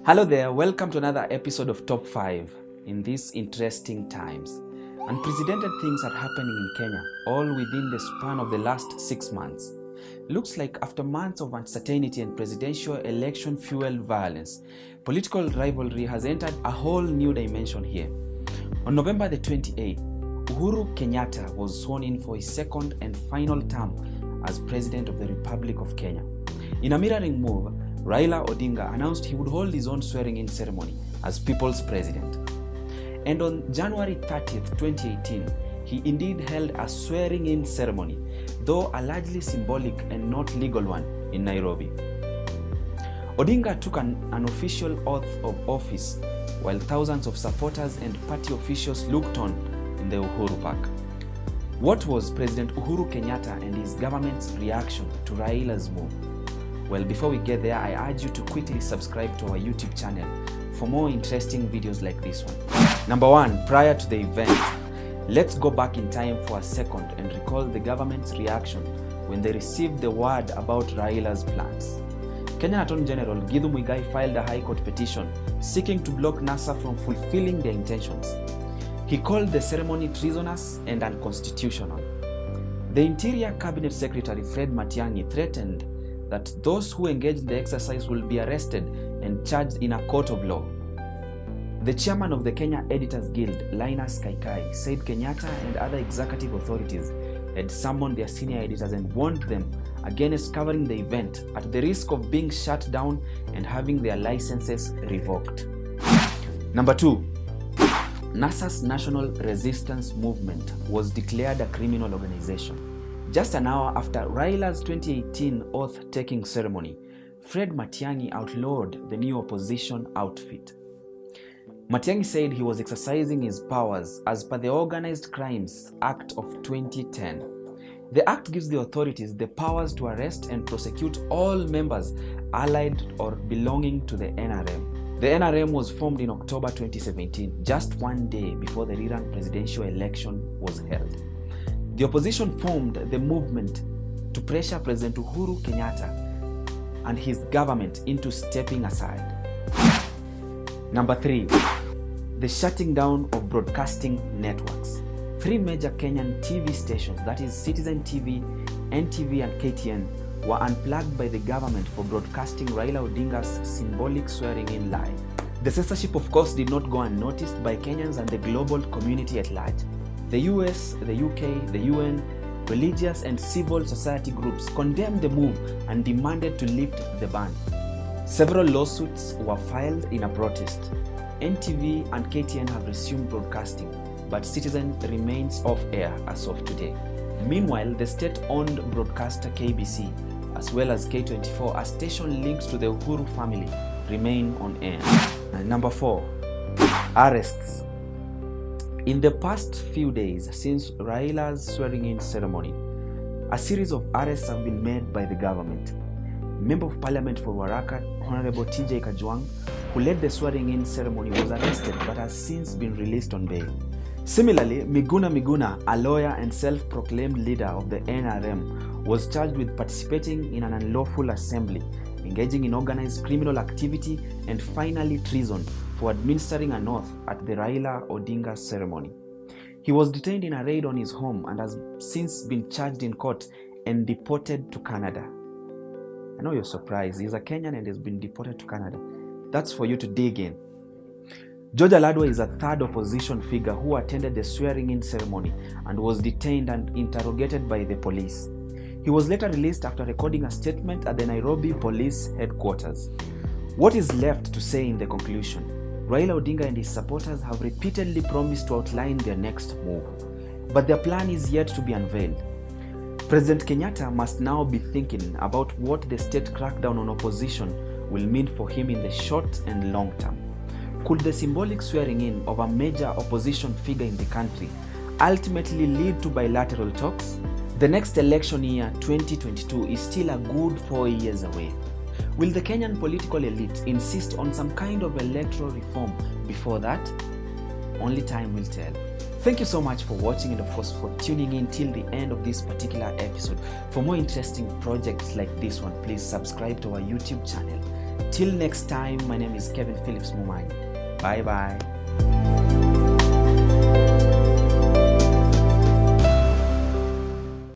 Hello there, welcome to another episode of Top 5 in these interesting times. Unprecedented things are happening in Kenya, all within the span of the last 6 months. Looks like after months of uncertainty and presidential election-fueled violence, political rivalry has entered a whole new dimension here. On November the 28th, Uhuru Kenyatta was sworn in for his second and final term as President of the Republic of Kenya. In a mirroring move, Raila Odinga announced he would hold his own swearing-in ceremony as People's President. And on January 30th, 2018, he indeed held a swearing-in ceremony, though a largely symbolic and not legal one, in Nairobi. Odinga took an official oath of office, while thousands of supporters and party officials looked on in the Uhuru Park. What was President Uhuru Kenyatta and his government's reaction to Raila's move? Well, before we get there, I urge you to quickly subscribe to our YouTube channel for more interesting videos like this one. Number 1, prior to the event, let's go back in time for a second and recall the government's reaction when they received the word about Raila's plans. Kenyan Attorney General Githu Muigai filed a High Court petition seeking to block NASA from fulfilling their intentions. He called the ceremony treasonous and unconstitutional. The Interior Cabinet Secretary Fred Matiang'i threatened that those who engage in the exercise will be arrested and charged in a court of law. The chairman of the Kenya Editors Guild, Linus Kaikai, said Kenyatta and other executive authorities had summoned their senior editors and warned them against covering the event at the risk of being shut down and having their licenses revoked. Number 2, NASA's National Resistance Movement was declared a criminal organization. Just an hour after Raila's 2018 oath-taking ceremony, Fred Matiang'i outlawed the new opposition outfit. Matiang'i said he was exercising his powers as per the Organized Crimes Act of 2010. The act gives the authorities the powers to arrest and prosecute all members allied or belonging to the NRM. The NRM was formed in October 2017, just one day before the rerun presidential election was held. The opposition formed the movement to pressure President Uhuru Kenyatta and his government into stepping aside. Number 3, the shutting down of broadcasting networks. 3 major Kenyan TV stations, that is Citizen TV, NTV and KTN, were unplugged by the government for broadcasting Raila Odinga's symbolic swearing-in live. The censorship, of course, did not go unnoticed by Kenyans and the global community at large. The US, the UK, the UN, religious and civil society groups condemned the move and demanded to lift the ban. Several lawsuits were filed in a protest. NTV and KTN have resumed broadcasting, but Citizen remains off air as of today. Meanwhile, the state-owned broadcaster KBC, as well as K24, a station linked to the Uhuru family, remain on air. Number 4, arrests. In the past few days since Raila's swearing-in ceremony, a series of arrests have been made by the government. Member of Parliament for Waraka, Honorable TJ Kajwang, who led the swearing-in ceremony, was arrested but has since been released on bail. Similarly, Miguna, a lawyer and self-proclaimed leader of the NRM, was charged with participating in an unlawful assembly, engaging in organized criminal activity, and finally treason for administering an oath at the Raila Odinga ceremony. He was detained in a raid on his home and has since been charged in court and deported to Canada. I know you're surprised. He's a Kenyan and has been deported to Canada. That's for you to dig in. George Aladwa is a third opposition figure who attended the swearing-in ceremony and was detained and interrogated by the police. He was later released after recording a statement at the Nairobi police headquarters. What is left to say in the conclusion? Raila Odinga and his supporters have repeatedly promised to outline their next move, but their plan is yet to be unveiled. President Kenyatta must now be thinking about what the state crackdown on opposition will mean for him in the short and long term. Could the symbolic swearing-in of a major opposition figure in the country ultimately lead to bilateral talks? The next election year, 2022, is still a good 4 years away. Will the Kenyan political elite insist on some kind of electoral reform before that? Only time will tell. Thank you so much for watching and of course for tuning in till the end of this particular episode. For more interesting projects like this one, please subscribe to our YouTube channel. Till next time, my name is Kevin Phillips Mumai. Bye bye.